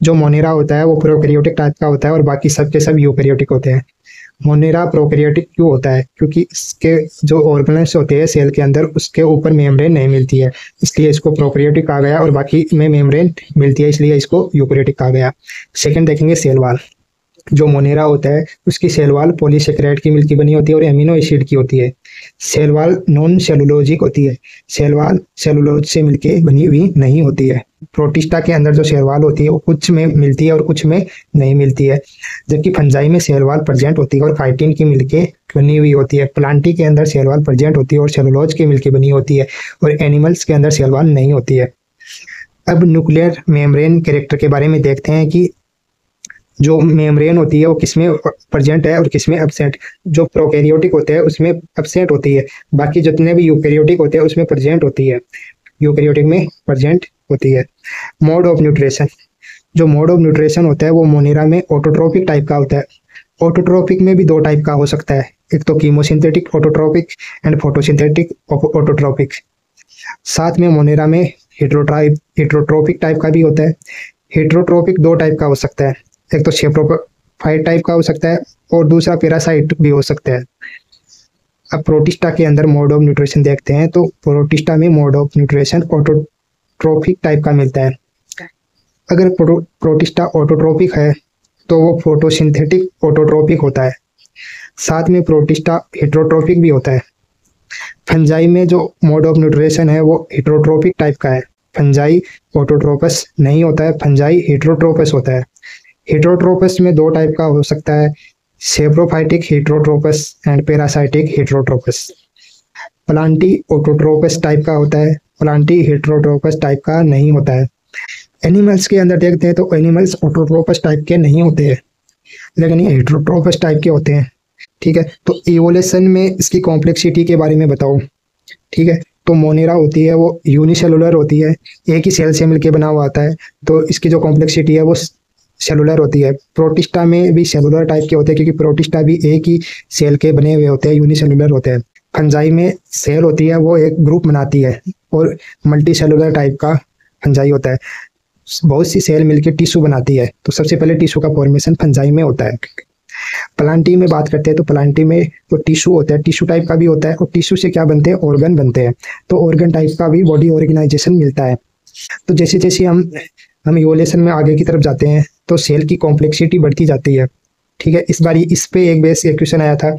जो मोनेरा होता है वो प्रोकैरियोटिक टाइप का होता है और बाकी सब के सब यूकैरियोटिक होते हैं। मोनेरा प्रोकैरियोटिक क्यों होता है? क्योंकि इसके जो ऑर्गेनेल्स होते हैं सेल के अंदर उसके ऊपर मेम्ब्रेन नहीं मिलती है, इसलिए इसको प्रोकैरियोटिक कहा गया, और बाकी में मेम्ब्रेन मिलती है इसलिए इसको यूकैरियोटिक कहा गया। सेकंड देखेंगे सेल वॉल। जो मोनेरा होता है उसकी सेल वॉल पॉलीसेकेराइड की मिलकर बनी होती है और एमिनो एसिड की होती है। सेल वॉल नॉन सेलुलोजिक होती है, सेल वॉल सेलुलोज से मिलके बनी हुई नहीं होती है। प्रोटिस्टा के अंदर जो सेल वॉल होती है वो कुछ में मिलती है और कुछ में नहीं मिलती है, जबकि फंजाई में सेल वॉल प्रेजेंट होती है और काइटिन की मिलके बनी हुई होती है। प्लांटी के अंदर सेल वॉल प्रेजेंट होती है और सेलुलोज की मिलके बनी होती है, और एनिमल्स के अंदर सेल वॉल नहीं होती है। अब न्यूक्लियर मेम्ब्रेन कैरेक्टर के बारे में देखते हैं कि जो मेम्ब्रेन होती है वो किसमें प्रेजेंट है और किसमें एब्सेंट। जो प्रोकैरियोटिक होते हैं उसमें एब्सेंट होती है, बाकी जितने भी यूकैरियोटिक होते हैं उसमें प्रेजेंट होती है, यूकैरियोटिक में प्रेजेंट होती है। Mode of nutrition. जो मोड ऑफ न्यूट्रिशन होता है वो मोनेरा में ऑटोट्रोपिक टाइप का होता है। ऑटोट्रोपिक में भी दो टाइप का हो सकता है, एक तो chemosynthetic autotrophic and photosynthetic autotrophic. साथ में मोनेरा में हेट्रोट्रोपिक टाइप का भी होता है। हेट्रोट्रोपिक दो टाइप का हो सकता है, एक तो सेप्रोफाइट टाइप का हो सकता है और दूसरा पैरासाइट भी हो सकता है। अब प्रोटिस्टा के अंदर मोड ऑफ न्यूट्रिशन देखते हैं, तो प्रोटिस्टा में mode of nutrition autotrophic type का मिलता है। अगर प्रोटिस्टा ऑटोट्रोपिक है तो वो फोटोसिंथेटिक ऑटोट्रोपिक होता है। साथ में प्रोटिस्टा हेट्रोट्रोपिक भी होता है। फंजाई में जो मोड ऑफ न्यूट्रिशन है वो हेट्रोट्रोपिक टाइप का है। फंजाई ऑटोट्रोपस नहीं होता है, फंजाई हेट्रोट्रोपस होता है। हेट्रोट्रोपस में दो टाइप का हो सकता है, saprophytic heterotrophs and parasitic heterotrophs. प्लांटी ऑटोट्रोपस टाइप का होता है, प्लांटी हेट्रोट्रोपस टाइप का नहीं होता है। एनिमल्स के अंदर देखते हैं तो एनिमल्स ऑटोट्रोपस टाइप के नहीं होते हैं, लेकिन ये हेट्रोट्रोपस टाइप के होते हैं। ठीक है, तो इवोल्यूशन में इसकी कॉम्प्लेक्सिटी के बारे में बताओ। ठीक है, तो मोनेरा होती है वो यूनिसेलुलर होती है, एक ही सेल से मिलकर बना हुआ आता है, तो इसकी जो कॉम्प्लेक्सिटी है वो सेलुलर होती है। प्रोटिस्टा में भी सेलुलर टाइप के होते हैं क्योंकि प्रोटिस्टा भी एक ही सेल के बने हुए होते हैं, यूनिसेलुलर होते हैं। फंजाई में सेल होती है वो एक ग्रुप बनाती है और मल्टी सेलुलर टाइप का फंजाई होता है, बहुत सी सेल मिलकर टिश्यू बनाती है, तो सबसे पहले टिश्यू का फॉर्मेशन फंजाई में होता है। प्लांटी में बात करते हैं तो प्लांटी में तो टिश्यू होता है, टिश्यू टाइप का भी होता है, और टिश्यू से क्या बनते हैं, ऑर्गन बनते हैं, तो ऑर्गन टाइप का भी बॉडी ऑर्गेनाइजेशन मिलता है। तो जैसे जैसे हम इवोल्यूशन में आगे की तरफ जाते हैं तो सेल की कॉम्प्लेक्सिटी बढ़ती जाती है। ठीक है, इस बार इस पे एक बेस क्वेश्चन आया था